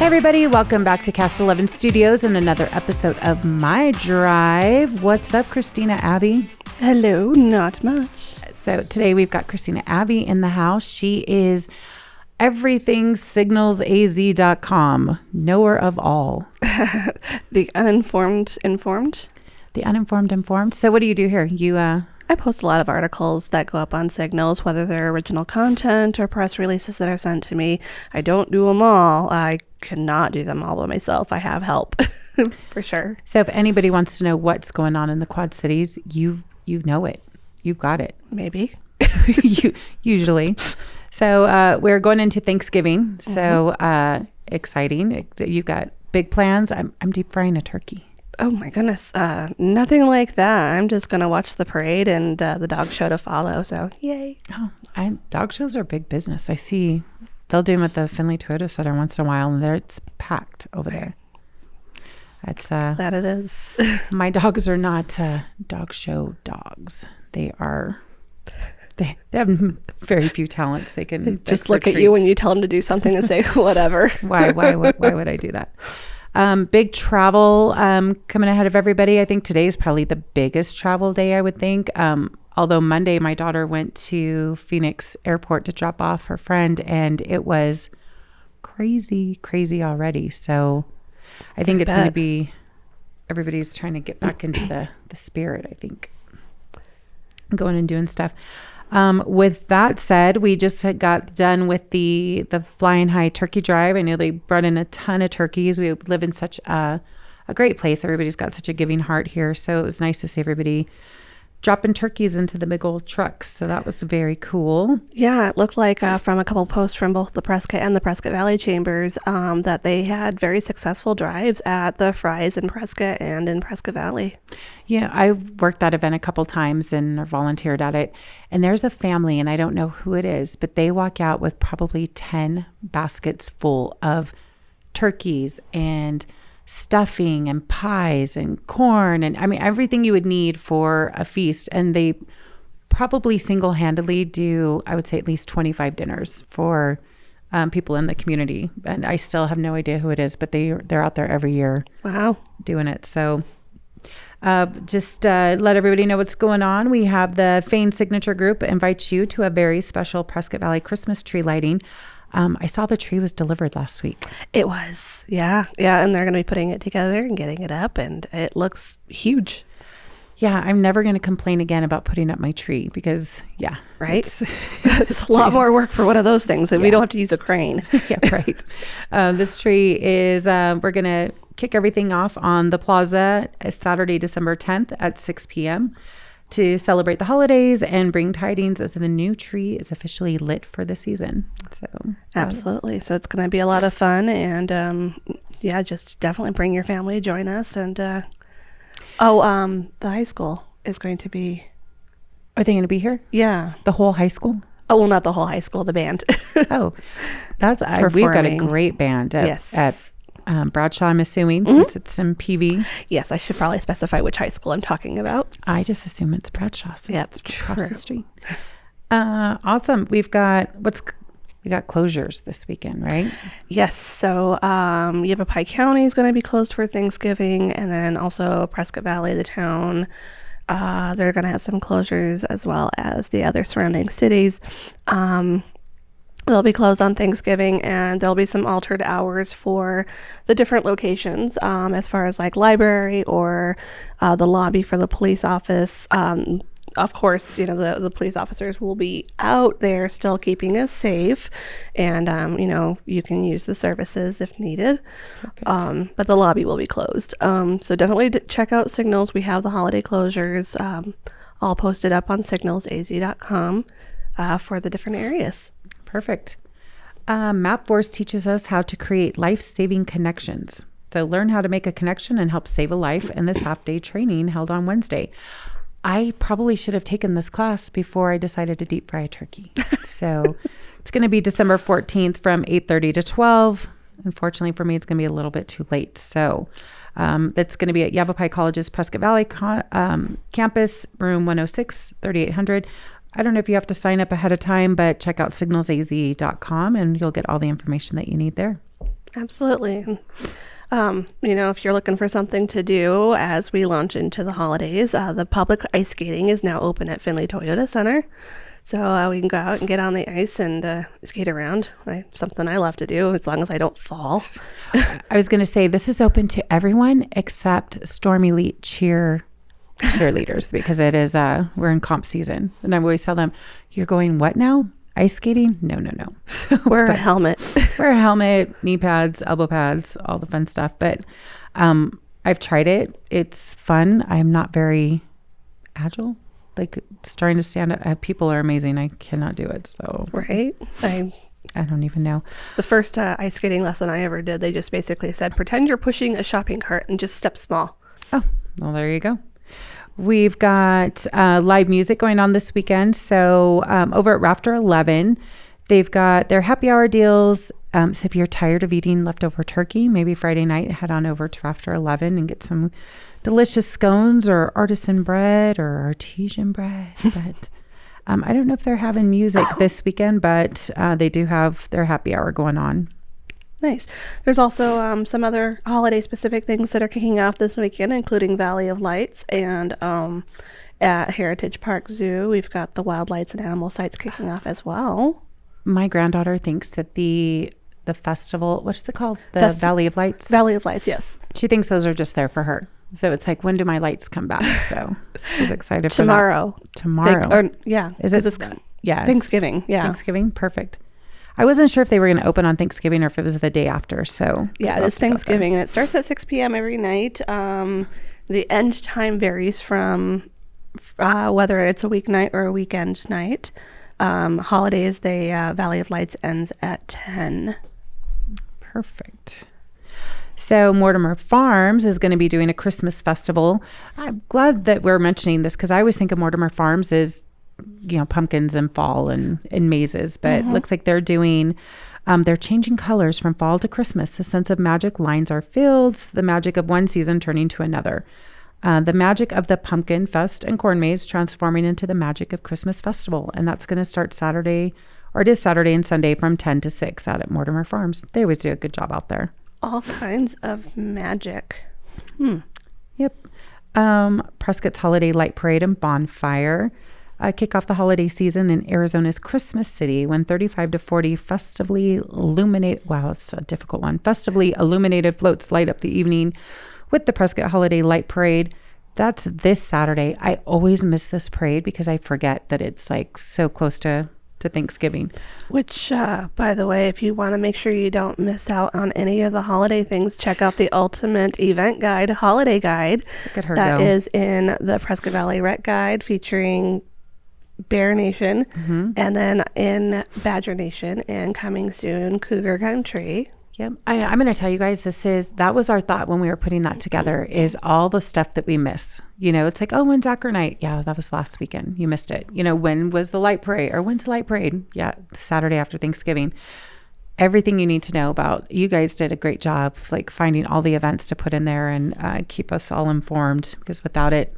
everybody, welcome back to Cast 11 Studios and another episode of My Drive. What's up, Kristina Abbey? Hello, not much. So today we've got Kristina Abbey in the house. She is everything signalsaz.com, knower of all. The uninformed informed. The uninformed informed. So what do you do here? I post a lot of articles that go up on Signals, whether they're original content or press releases that are sent to me. I don't do them all. I cannot do them all by myself. I have help for sure. So if anybody wants to know what's going on in the Quad Cities, you know it. You've got it. Maybe. Usually. So we're going into Thanksgiving. So exciting. You've got big plans. I'm deep frying a turkey. Oh my goodness. Nothing like that. I'm just going to watch the parade and the dog show to follow. So yay. Oh, dog shows are big business. I see they'll do them at the Findlay Toyota Center once in a while, and it's packed over there. That's that it is. My dogs are not dog show dogs. They have very few talents. They can just look at you when you tell them to do something and say whatever. Why would I do that? Big travel coming ahead of everybody. I think today's probably the biggest travel day, I would think. Although Monday, my daughter went to Phoenix Airport to drop off her friend, and it was crazy already. So I think it's going to be, everybody's trying to get back into the spirit, I think. Going and doing stuff. With that said, we just got done with the Flying High Turkey Drive. I know they brought in a ton of turkeys. We live in such a great place. Everybody's got such a giving heart here. So it was nice to see everybody dropping turkeys into the big old trucks. So that was very cool. Yeah, it looked like from a couple posts from both the Prescott and the Prescott Valley Chambers that they had very successful drives at the Fry's in Prescott and in Prescott Valley. Yeah, I worked that event a couple times and volunteered at it. And there's a family, and I don't know who it is, but they walk out with probably 10 baskets full of turkeys and stuffing and pies and corn and everything you would need for a feast. And they probably single-handedly do, I would say, at least 25 dinners for people in the community. And I still have no idea who it is, but they're out there every year. Wow, doing it. So just let everybody know what's going on. We have the Fane Signature Group invites you to a very special Prescott Valley Christmas tree lighting. I saw the tree was delivered last week. It was. Yeah. And they're going to be putting it together and getting it up, and it looks huge. Yeah. I'm never going to complain again about putting up my tree because, yeah. Right? It's a lot more work for one of those things, and we don't have to use a crane. Yeah, right. This tree is, we're going to kick everything off on the plaza Saturday, December 10th at 6 p.m. to celebrate the holidays and bring tidings as the new tree is officially lit for the season. So absolutely. So it's going to be a lot of fun, and just definitely bring your family, join us. And the high school is going to be. Are they going to be here? Yeah. The whole high school? Oh, well, not the whole high school, the band. Oh, we've got a great band at Bradshaw, I'm assuming, since it's in PV. Yes, I should probably specify which high school I'm talking about. I just assume it's Bradshaw since it's across the street. Awesome. We got closures this weekend, right? Yes. So Yavapai County is going to be closed for Thanksgiving, and then also Prescott Valley, the town, they're going to have some closures as well as the other surrounding cities. They'll be closed on Thanksgiving, and there'll be some altered hours for the different locations as far as like library or the lobby for the police office. Of course, the police officers will be out there still keeping us safe, and, you can use the services if needed. But the lobby will be closed. So definitely check out Signals. We have the holiday closures all posted up on signalsaz.com for the different areas. Perfect. MapForce teaches us how to create life-saving connections. So learn how to make a connection and help save a life in this half-day training held on Wednesday. I probably should have taken this class before I decided to deep fry a turkey. So it's going to be December 14th from 8:30 to 12. Unfortunately for me, it's going to be a little bit too late. So that's going to be at Yavapai College's Prescott Valley campus, room 106, 3800. I don't know if you have to sign up ahead of time, but check out signalsaz.com and you'll get all the information that you need there. Absolutely. If you're looking for something to do as we launch into the holidays, the public ice skating is now open at Findlay Toyota Center. So we can go out and get on the ice and skate around. Something I love to do as long as I don't fall. I was going to say this is open to everyone except Storm Elite cheerleaders because it is we're in comp season, and I always tell them, "You're going what now? Ice skating? No." Wear a helmet. Wear a helmet, knee pads, elbow pads, all the fun stuff. But I've tried it. It's fun. I'm not very agile. Like starting to stand up. People are amazing. I cannot do it. So right. I don't even know. The first ice skating lesson I ever did, they just basically said, pretend you're pushing a shopping cart and just step small. Oh, well, there you go. We've got live music going on this weekend. So over at Rafter 11, they've got their happy hour deals. So if you're tired of eating leftover turkey, maybe Friday night, head on over to Rafter 11 and get some delicious scones or artisan bread or artesian bread. But I don't know if they're having music this weekend, but they do have their happy hour going on. Nice. There's also some other holiday-specific things that are kicking off this weekend, including Valley of Lights. And at Heritage Park Zoo, we've got the Wild Lights and Animal Sights kicking off as well. My granddaughter thinks that the festival, what is it called? The Valley of Lights? Valley of Lights, yes. She thinks those are just there for her. So it's like, when do my lights come back? So she's excited for Tomorrow. Tomorrow. Is it? Yeah. Thanksgiving. Yeah. Thanksgiving. Perfect. I wasn't sure if they were going to open on Thanksgiving or if it was the day after. So yeah, it is Thanksgiving, and it starts at 6 p.m. every night. The end time varies from whether it's a weeknight or a weekend night. Holidays, the Valley of Lights ends at 10. Perfect. So Mortimer Farms is going to be doing a Christmas festival. I'm glad that we're mentioning this because I always think of Mortimer Farms as, pumpkins and fall and mazes, but it looks like they're doing, they're changing colors from fall to Christmas. The sense of magic lines are filled, the magic of one season turning to another. The magic of the Pumpkin Fest and Corn Maze transforming into the magic of Christmas Festival. And that's going to start Saturday, or it is Saturday and Sunday from 10 to 6 out at Mortimer Farms. They always do a good job out there. All kinds of magic. Yep. Prescott's Holiday Light Parade and Bonfire kick off the holiday season in Arizona's Christmas City when 35 to 40 festively illuminated floats light up the evening with the Prescott Holiday Light Parade. That's this Saturday. I always miss this parade because I forget that it's like so close to Thanksgiving. Which, by the way, if you want to make sure you don't miss out on any of the holiday things, check out the Ultimate Event Guide, Holiday Guide. Look at her that go. is in the Prescott Valley Rec Guide featuring Bear Nation, and then in Badger Nation, and coming soon, Cougar Country. Yep. I'm going to tell you guys, that was our thought when we were putting that together, is all the stuff that we miss. It's like, oh, when's Acro Night? Yeah, that was last weekend. You missed it. When was the light parade, or when's the light parade? Yeah, Saturday after Thanksgiving. Everything you need to know about. You guys did a great job, like finding all the events to put in there and keep us all informed, because without it,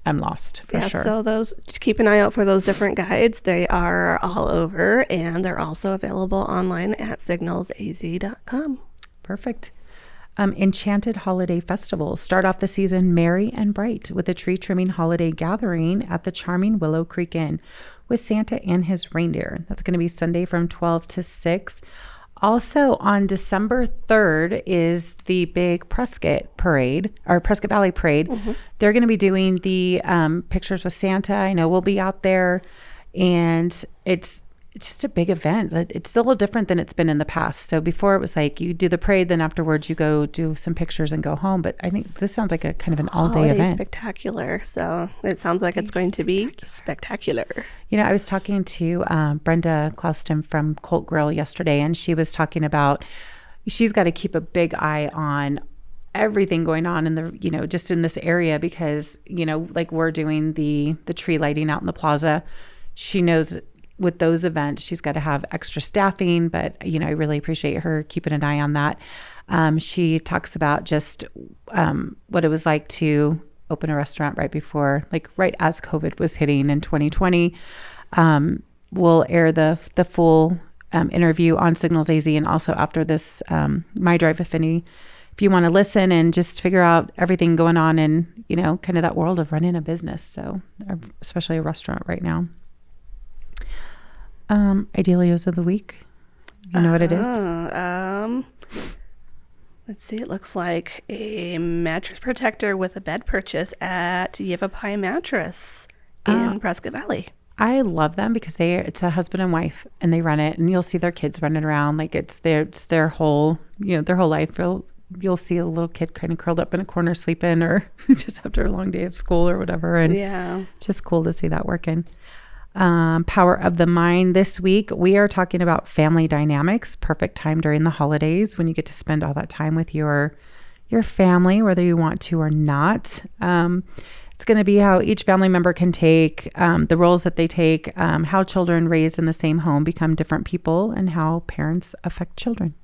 I'm lost for sure. So keep an eye out for those different guides. They are all over, and they're also available online at signalsaz.com. Perfect. Enchanted Holiday Festival. Start off the season merry and bright with a tree trimming holiday gathering at the charming Willow Creek Inn with Santa and his reindeer. That's going to be Sunday from 12 to 6. Also on December 3rd is the big Prescott Parade, or Prescott Valley Parade. They're going to be doing the pictures with Santa. I know we'll be out there, and it's just a big event. It's still a little different than it's been in the past. So before it was like you do the parade, then afterwards you go do some pictures and go home. But I think this sounds like a kind of an all-day event. Spectacular. So it sounds like it's going to be spectacular. I was talking to Brenda Clauston from COLT Grill yesterday, and she was talking about she's got to keep a big eye on everything going on in the, just in this area because, like we're doing the tree lighting out in the plaza. She knows with those events, she's got to have extra staffing, but, I really appreciate her keeping an eye on that. She talks about just what it was like to open a restaurant right as COVID was hitting in 2020. We'll air the full interview on Signals AZ, and also after this My Drive, if you want to listen and just figure out everything going on in, kind of that world of running a business. So especially a restaurant right now. Idelios of the week. You know what it is? Let's see. It looks like a mattress protector with a bed purchase at Yavapai Mattress in Prescott Valley. I love them because it's a husband and wife, and they run it, and you'll see their kids running around like it's their whole, their whole life. You'll see a little kid kind of curled up in a corner sleeping, or just after a long day of school or whatever. And it's just cool to see that working. Power of the Mind this week. We are talking about family dynamics. Perfect time during the holidays when you get to spend all that time with your family, whether you want to or not. It's going to be how each family member can take the roles that they take, how children raised in the same home become different people, and how parents affect children.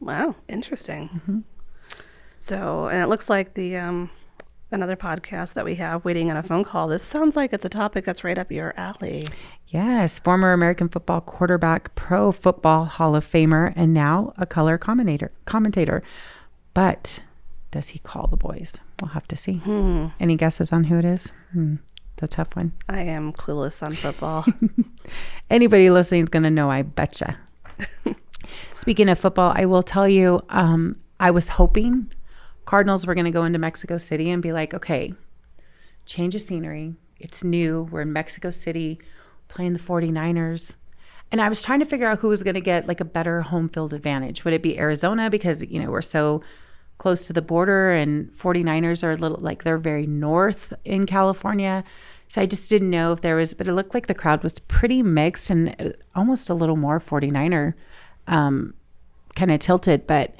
Wow, interesting. Mm-hmm. So, and it looks like the another podcast that we have, Waiting on a Phone Call. This sounds like it's a topic that's right up your alley. Yes, former American football quarterback, Pro Football Hall of Famer, and now a color commentator. But does he call the boys? We'll have to see. Any guesses on who it is? It's a tough one. I am clueless on football. Anybody listening is going to know, I betcha. Speaking of football, I will tell you, I was hoping Cardinals were going to go into Mexico City and be like, okay, change of scenery. It's new. We're in Mexico City playing the 49ers. And I was trying to figure out who was going to get like a better home field advantage. Would it be Arizona? Because, we're so close to the border, and 49ers are a little like they're very north in California. So I just didn't know if there was, but it looked like the crowd was pretty mixed and almost a little more 49er kind of tilted. But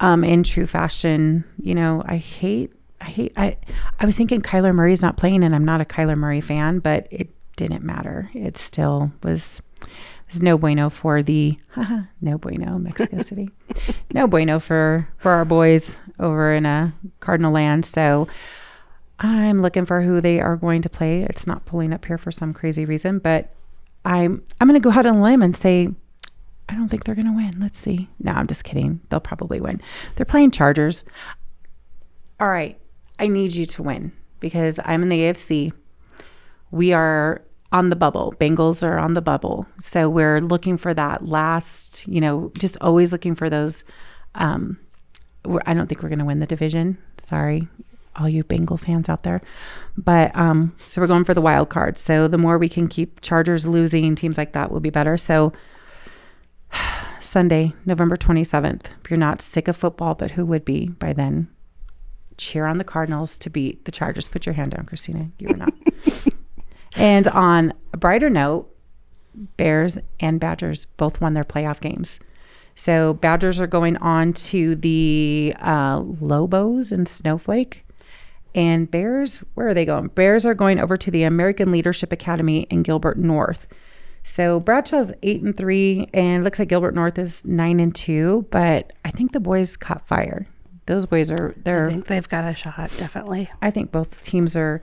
in true fashion, I was thinking Kyler Murray's not playing, and I'm not a Kyler Murray fan, but it didn't matter. It still was no bueno for the no bueno Mexico City. No bueno for our boys over in Cardinal land. So I'm looking for who they are going to play. It's not pulling up here for some crazy reason, but I'm going to go out on a limb and say I don't think they're going to win. Let's see. No, I'm just kidding. They'll probably win. They're playing Chargers. All right. I need you to win because I'm in the AFC. We are on the bubble. Bengals are on the bubble. So we're looking for that last, just always looking for those. I don't think we're going to win the division. Sorry, all you Bengal fans out there. But so we're going for the wild card. So the more we can keep Chargers losing, teams like that will be better. So Sunday, November 27th, if you're not sick of football, but who would be by then, cheer on the Cardinals to beat the Chargers. Put your hand down, Kristina. You are not. And on a brighter note, Bears and Badgers both won their playoff games. So Badgers are going on to the Lobos and Snowflake. And Bears, where are they going? Bears are going over to the American Leadership Academy in Gilbert North. So Bradshaw's 8-3, and it looks like Gilbert North is 9-2. But I think the boys caught fire. Those boys I think they've got a shot, definitely. I think both teams are.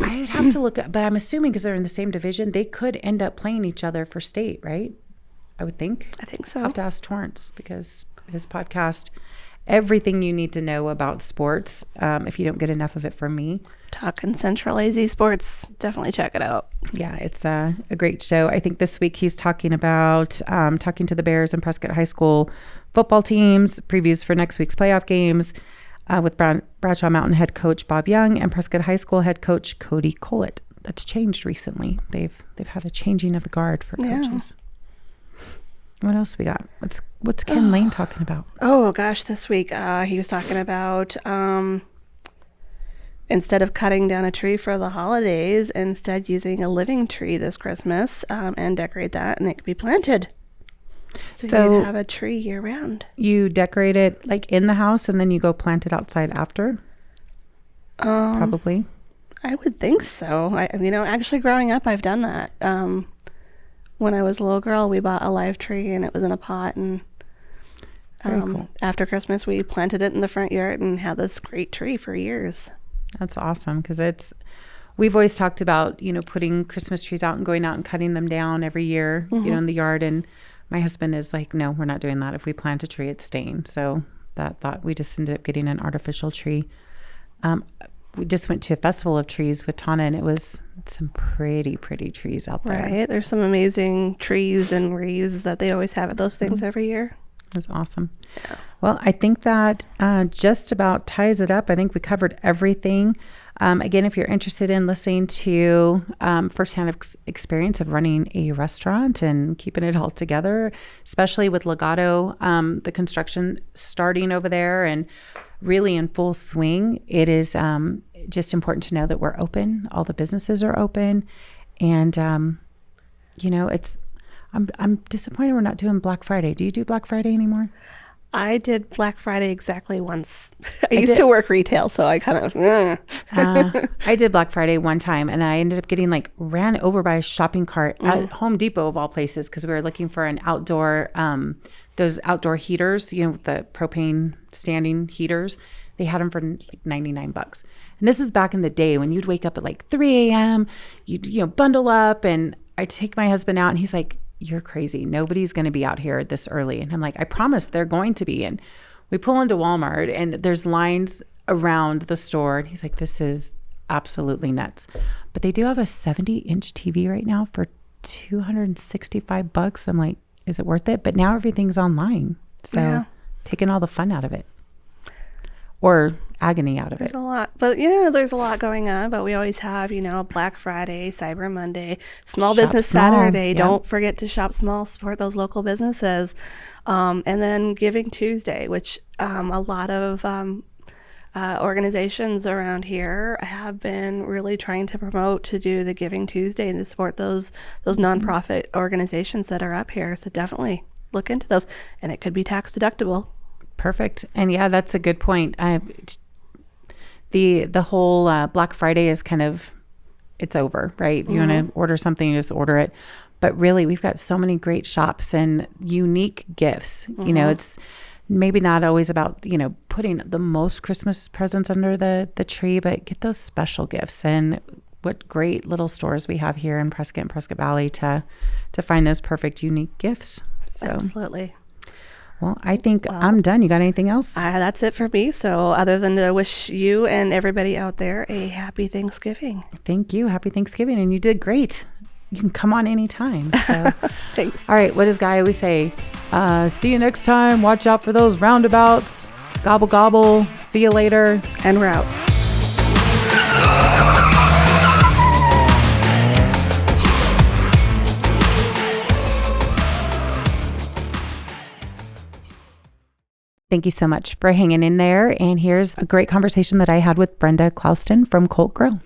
I would have to look at, but I'm assuming because they're in the same division, they could end up playing each other for state, right? I would think. I think so. I'll have to ask Torrance because his podcast, everything you need to know about sports, if you don't get enough of it from me. Talking Central AZ Sports. Definitely check it out. Yeah, it's a great show. I think this week he's talking about talking to the Bears and Prescott High School football teams, previews for next week's playoff games, with Bradshaw Mountain head coach Bob Young and Prescott High School head coach Cody Collett. That's changed recently. They've had a changing of the guard for coaches. What else we got? What's Ken Lane talking about? Oh gosh, this week he was talking about instead of cutting down a tree for the holidays, instead using a living tree this Christmas and decorate that, and it can be planted. So you have a tree year round. You decorate it like in the house and then you go plant it outside after? Probably. I would think so. Actually growing up, I've done that. When I was a little girl, we bought a live tree and it was in a pot. And cool. After Christmas, we planted it in the front yard and had this great tree for years. That's awesome because we've always talked about, putting Christmas trees out and going out and cutting them down every year, in the yard. And my husband is like, no, we're not doing that. If we plant a tree, it's staying. So that thought, we just ended up getting an artificial tree. We just went to a festival of trees with Tana, and it was some pretty trees out there. Right. There's some amazing trees and wreaths that they always have at those things every year. It was awesome. Yeah. Well, I think that just about ties it up. I think we covered everything. Again, if you're interested in listening to firsthand experience of running a restaurant and keeping it all together, especially with Legato, the construction starting over there and really in full swing, it is just important to know that we're open. All the businesses are open. And, I'm disappointed we're not doing Black Friday. Do you do Black Friday anymore? I did Black Friday exactly once. I used to work retail, so I kind of... I did Black Friday one time, and I ended up getting ran over by a shopping cart at Home Depot of all places, because we were looking for an outdoor, those outdoor heaters, the propane standing heaters. They had them for $99. And this is back in the day when you'd wake up at 3 a.m., you'd bundle up, and I take my husband out, and he's like, you're crazy. Nobody's going to be out here this early. And I'm like, I promise they're going to be. And we pull into Walmart, and there's lines around the store. And he's like, this is absolutely nuts. But they do have a 70-inch TV right now for $265. I'm like, is it worth it? But now everything's online. So taking all the fun out of it. Or agony out of there's it. There's a lot. But, there's a lot going on. But we always have, Black Friday, Cyber Monday, Small Business Saturday. Yeah. Don't forget to shop small, support those local businesses. And then Giving Tuesday, which a lot of organizations around here have been really trying to promote to do the Giving Tuesday and to support those nonprofit organizations that are up here. So definitely look into those. And it could be tax deductible. Perfect. And yeah, that's a good point. The whole Black Friday is it's over, right? You want to order something, you just order it. But really, we've got so many great shops and unique gifts. It's maybe not always about, putting the most Christmas presents under the tree, but get those special gifts. And what great little stores we have here in Prescott and Prescott Valley to find those perfect, unique gifts. So. Absolutely. Well, I think I'm done. You got anything else? That's it for me. So other than to wish you and everybody out there a happy Thanksgiving. Thank you. Happy Thanksgiving. And you did great. You can come on anytime. So. Thanks. All right. What does Guy always say? See you next time. Watch out for those roundabouts. Gobble, gobble. See you later. And we're out. Thank you so much for hanging in there. And here's a great conversation that I had with Brenda Clouston from COLT Grill.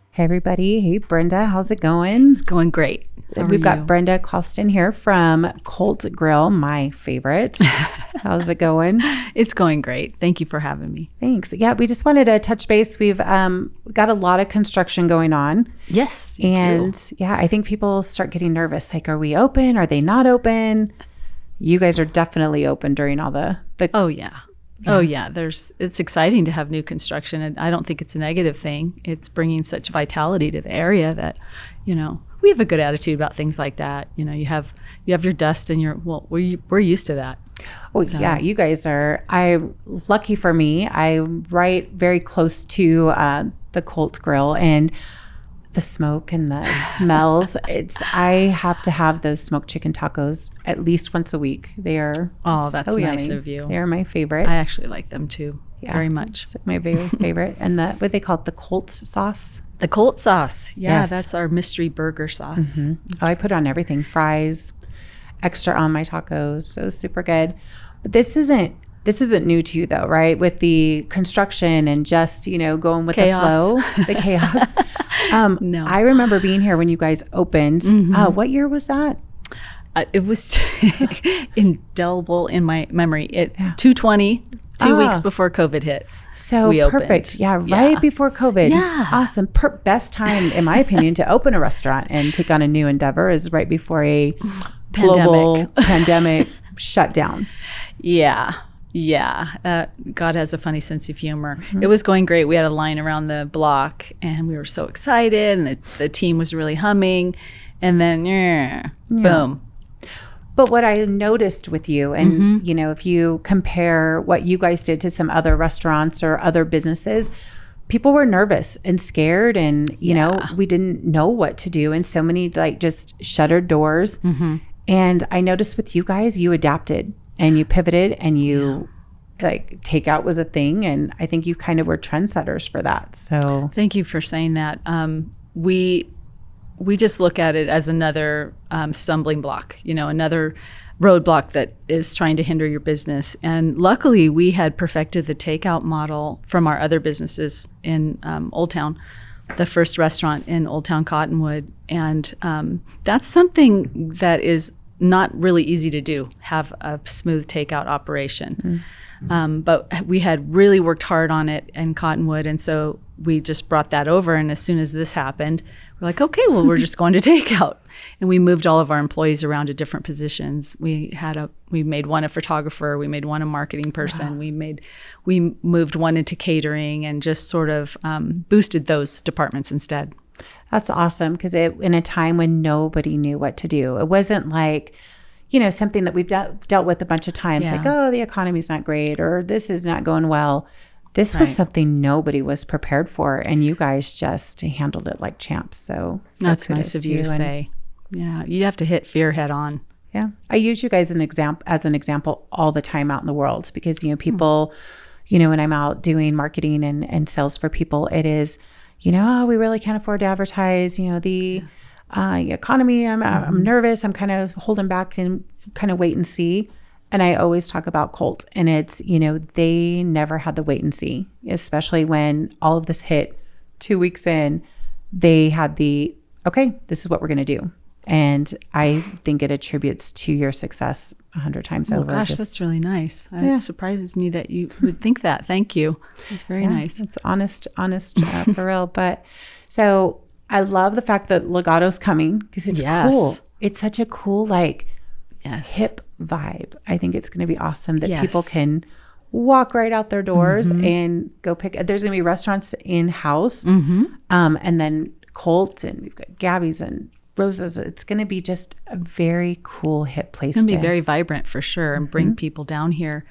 Hey, everybody. Hey, Brenda. How's it going? It's going great. We've got Brenda Clouston here from COLT Grill, my favorite. How's it going? It's going great. Thank you for having me. Thanks. Yeah, we just wanted to touch base. We've got a lot of construction going on. Yes. And yeah, I think people start getting nervous. Are we open? Are they not open? You guys are definitely open during all the Oh yeah. Oh yeah. It's exciting to have new construction, and I don't think it's a negative thing. It's bringing such vitality to the area that, we have a good attitude about things like that. You have your dust and we're used to that. Oh so. Yeah, you guys are. Lucky for me, I'm right very close to the COLT Grill, and the smoke and the smells. I have to have those smoked chicken tacos at least once a week. They are that's so nice yummy. Of you. They are my favorite. I actually like them too. Yeah, very much. It's my very favorite. And what they call it, the COLT sauce. The COLT sauce. Yeah, yes. That's our mystery burger sauce. Mm-hmm. I put on everything. Fries, extra on my tacos. So super good. But this isn't new to you though, right? With the construction and just, going with chaos. The flow, the chaos. No. I remember being here when you guys opened. What year was that? It was indelible in my memory. 2/20, 2 weeks before COVID hit. So we perfect. Yeah, right before COVID. Yeah. Awesome. Best time, in my opinion, to open a restaurant and take on a new endeavor is right before a global pandemic shutdown. Yeah. Yeah, God has a funny sense of humor. It was going great. We had a line around the block, and we were so excited, and the team was really humming, and then boom. But what I noticed with you, and you know, if you compare what you guys did to some other restaurants or other businesses, people were nervous and scared, and you know, we didn't know what to do, and so many like just shuttered doors. And I noticed with you guys, you adapted and you pivoted, and you like takeout was a thing, and I think you kind of were trendsetters for that. So thank you for saying that. We just look at it as another stumbling block, you know, another roadblock that is trying to hinder your business. And luckily, we had perfected the takeout model from our other businesses in Old Town, the first restaurant in Old Town Cottonwood. And that's something that is not really easy to do, have a smooth takeout operation. But we had really worked hard on it in Cottonwood, and so we just brought that over. And as soon as this happened, we're like, okay, well, we're just going to takeout. And we moved all of our employees around to different positions. We made one a photographer, we made one a marketing person, we moved one into catering, and just sort of boosted those departments instead. That's awesome, because in a time when nobody knew what to do, it wasn't like, you know, something that we've dealt with a bunch of times, like, oh, the economy's not great, or this is not going well. This was something nobody was prepared for, and you guys just handled it like champs. So that's nice of you to say. Yeah, you have to hit fear head on. Yeah, I use you guys as an example all the time out in the world, because, you know, people, you know, when I'm out doing marketing and sales for people, it is, you know, oh, we really can't afford to advertise, you know, the economy, I'm nervous, I'm kind of holding back and kind of wait and see. And I always talk about COLT, and it's, you know, they never had the wait and see, especially when all of this hit 2 weeks in. They had the, okay, this is what we're going to do. And I think it attributes to your success 100 times over. Gosh, that's really nice. It surprises me that you would think that. Thank you. It's very nice. It's honest for real. But so I love the fact that Legato's coming, because it's cool. It's such a cool, like, hip vibe. I think it's going to be awesome that people can walk right out their doors and go pick. There's going to be restaurants in-house, and then COLT, and we've got Gabby's and Rosa's. It's going to be just a very cool, hip place. It's going to be very vibrant for sure, and bring people down here.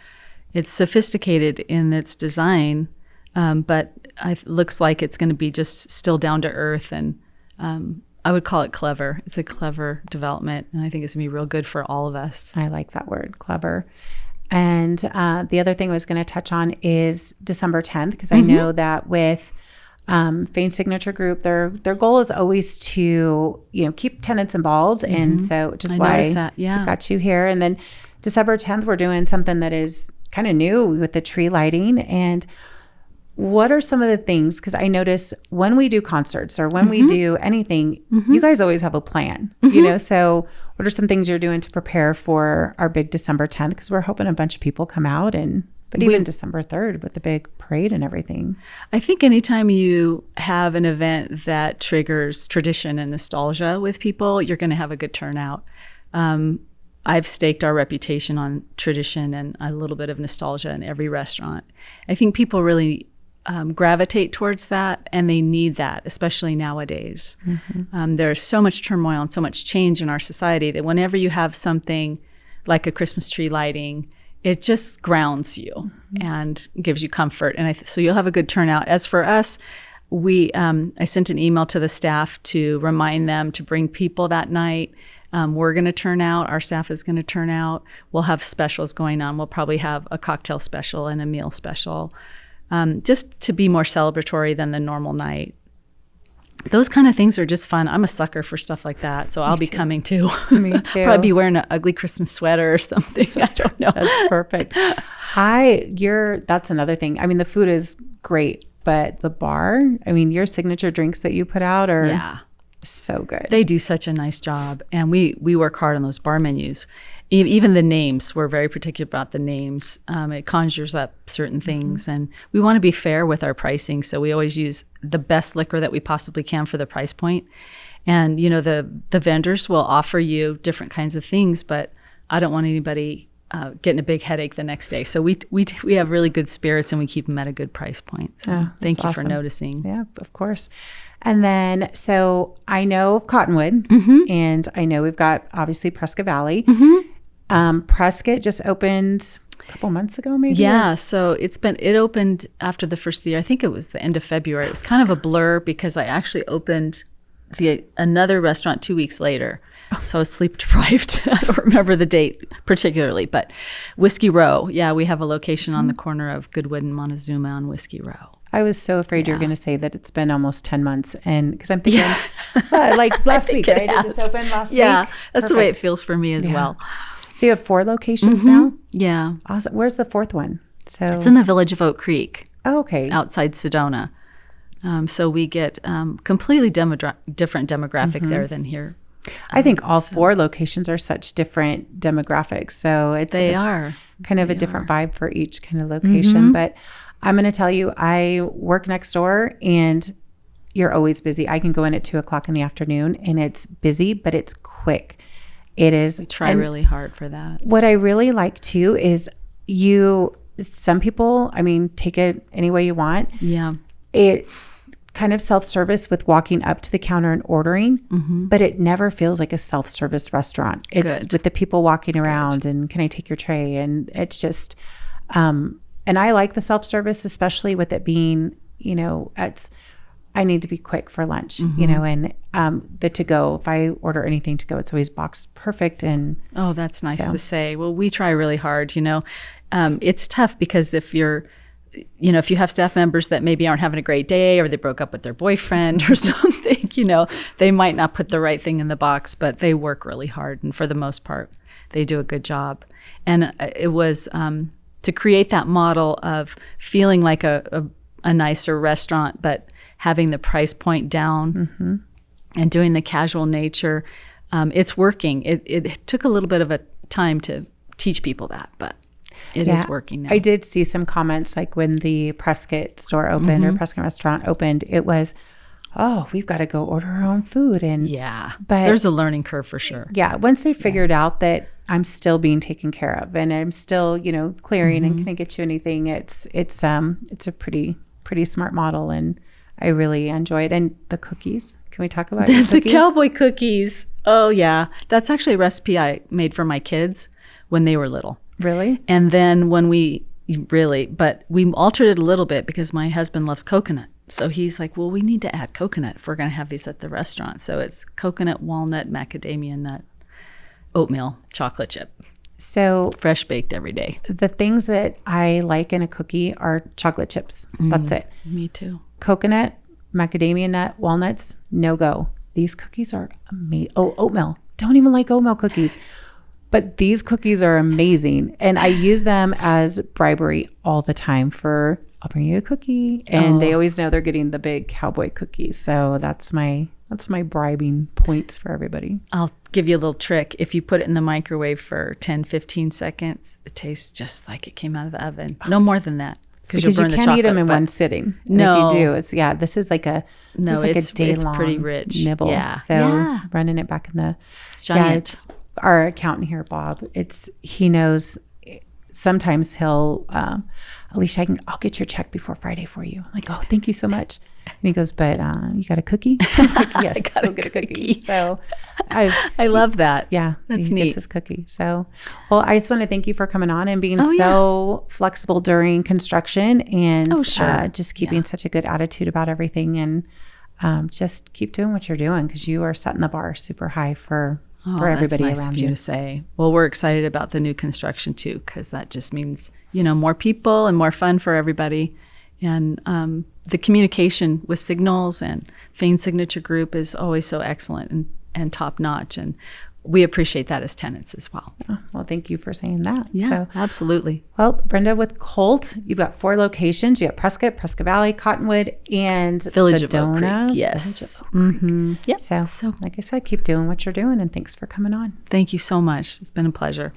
It's sophisticated in its design, but it looks like it's going to be just still down to earth, and I would call it clever. It's a clever development, and I think it's going to be real good for all of us. I like that word, clever. And the other thing I was going to touch on is December 10th, because I know that with Fane's Signature Group, their goal is always to, you know, keep tenants involved. And so just why I got you here. And then December 10th, we're doing something that is kind of new with the tree lighting. And what are some of the things, because I notice when we do concerts or when we do anything, you guys always have a plan, you know, so what are some things you're doing to prepare for our big December 10th? Because we're hoping a bunch of people come out, but even December 3rd with the big parade and everything. I think anytime you have an event that triggers tradition and nostalgia with people, you're going to have a good turnout. I've staked our reputation on tradition and a little bit of nostalgia in every restaurant. I think people really gravitate towards that, and they need that, especially nowadays. There's so much turmoil and so much change in our society that whenever you have something like a Christmas tree lighting, it just grounds you and gives you comfort. And so you'll have a good turnout. As for us, I sent an email to the staff to remind them to bring people that night. We're going to turn out. Our staff is going to turn out. We'll have specials going on. We'll probably have a cocktail special and a meal special, just to be more celebratory than the normal night. Those kind of things are just fun. I'm a sucker for stuff like that, so I'll be coming too. Me too. Probably be wearing an ugly Christmas sweater or something. I don't know. That's perfect. That's another thing. I mean, the food is great, but the bar, I mean, your signature drinks that you put out are so good. They do such a nice job, and we work hard on those bar menus. Even the names, we're very particular about the names. It conjures up certain things, and we want to be fair with our pricing, so we always use the best liquor that we possibly can for the price point. And, you know, the vendors will offer you different kinds of things, but I don't want anybody getting a big headache the next day. So we have really good spirits, and we keep them at a good price point. So thank you for noticing. Yeah, of course. And then, so I know Cottonwood, and I know we've got obviously Prescott Valley. Prescott just opened a couple months ago, maybe. Yeah, so it opened after the first of the year. I think it was the end of February. It was kind of a blur because I actually opened another restaurant 2 weeks later. So I was sleep deprived. I don't remember the date particularly, but Whiskey Row. Yeah, we have a location on the corner of Goodwood and Montezuma on Whiskey Row. I was so afraid you were going to say that it's been almost 10 months. And because I'm thinking, like last week, right? It just opened last week. Yeah, that's the way it feels for me as well. So you have 4 locations now? Yeah. Awesome. Where's the 4th one? So it's in the village of Oak Creek. Oh, okay. Outside Sedona. So we get completely different demographic there than here. I think all 4 locations are such different demographics. So it's kind of a different vibe for each kind of location. But I'm going to tell you, I work next door and you're always busy. I can go in at 2:00 in the afternoon and it's busy, but it's quick. It is. We try really hard for that. What I really like too is some people, I mean, take it any way you want. Yeah. It kind of self-service with walking up to the counter and ordering, but it never feels like a self-service restaurant. It's with the people walking around and can I take your tray? And it's just, and I like the self-service, especially with it being, I need to be quick for lunch, and the to-go, if I order anything to go, it's always boxed perfect. And oh, that's nice to say. Well, we try really hard, it's tough because if you have staff members that maybe aren't having a great day or they broke up with their boyfriend or something, they might not put the right thing in the box, but they work really hard. And for the most part, they do a good job. And it was to create that model of feeling like a nicer restaurant, but having the price point down and doing the casual nature. It's working. It took a little bit of a time to teach people that, but it is working now. I did see some comments like when the Prescott store opened or Prescott restaurant opened, it was, oh, we've got to go order our own food. And but there's a learning curve for sure. Yeah. Once they figured out that I'm still being taken care of and I'm still, clearing and can I get you anything? It's a pretty smart model and I really enjoy it. And the cookies, can we talk about your the cookies? cowboy cookies? Oh yeah. That's actually a recipe I made for my kids when they were little. Really? And then but we altered it a little bit because my husband loves coconut. So he's like, well, we need to add coconut if we're going to have these at the restaurant. So it's coconut, walnut, macadamia nut, oatmeal, chocolate chip. So fresh baked every day. The things that I like in a cookie are chocolate chips. That's it. Me too. Coconut, macadamia nut, walnuts, no go. These cookies are amazing. Oh, oatmeal. Don't even like oatmeal cookies. But these cookies are amazing. And I use them as bribery all the time I'll bring you a cookie. And they always know they're getting the big cowboy cookies. So that's my bribing point for everybody. I'll give you a little trick. If you put it in the microwave for 10, 15 seconds, it tastes just like it came out of the oven. No more than that. Because you can't eat them in one sitting. No. And if you do, this is like a day-long pretty rich nibble. Yeah. So running it back in the... Giant. It's our accountant here, Bob. He knows... Sometimes he'll, Elicia, I'll get your check before Friday for you. I'm like, oh, thank you so much. And he goes, but you got a cookie? I'm like, yes, I got a cookie. So I love that. Yeah, that's he neat. Gets his cookie. So, well, I just want to thank you for coming on and being so flexible during construction and just keeping such a good attitude about everything and just keep doing what you're doing because you are setting the bar super high for everybody that's nice around of you to say. Well, we're excited about the new construction too, because that just means, more people and more fun for everybody. And the communication with Signals and Fain Signature Group is always so excellent and top notch. And we appreciate that as tenants as well. Oh, well, thank you for saying that. Yeah, absolutely. Well, Brenda, with COLT, you've got 4 locations. You got Prescott Valley, Cottonwood, and Village Sedona. Of Oak Creek. Yes. Village of Oak Creek. Yep. So, like I said, keep doing what you're doing, and thanks for coming on. Thank you so much. It's been a pleasure.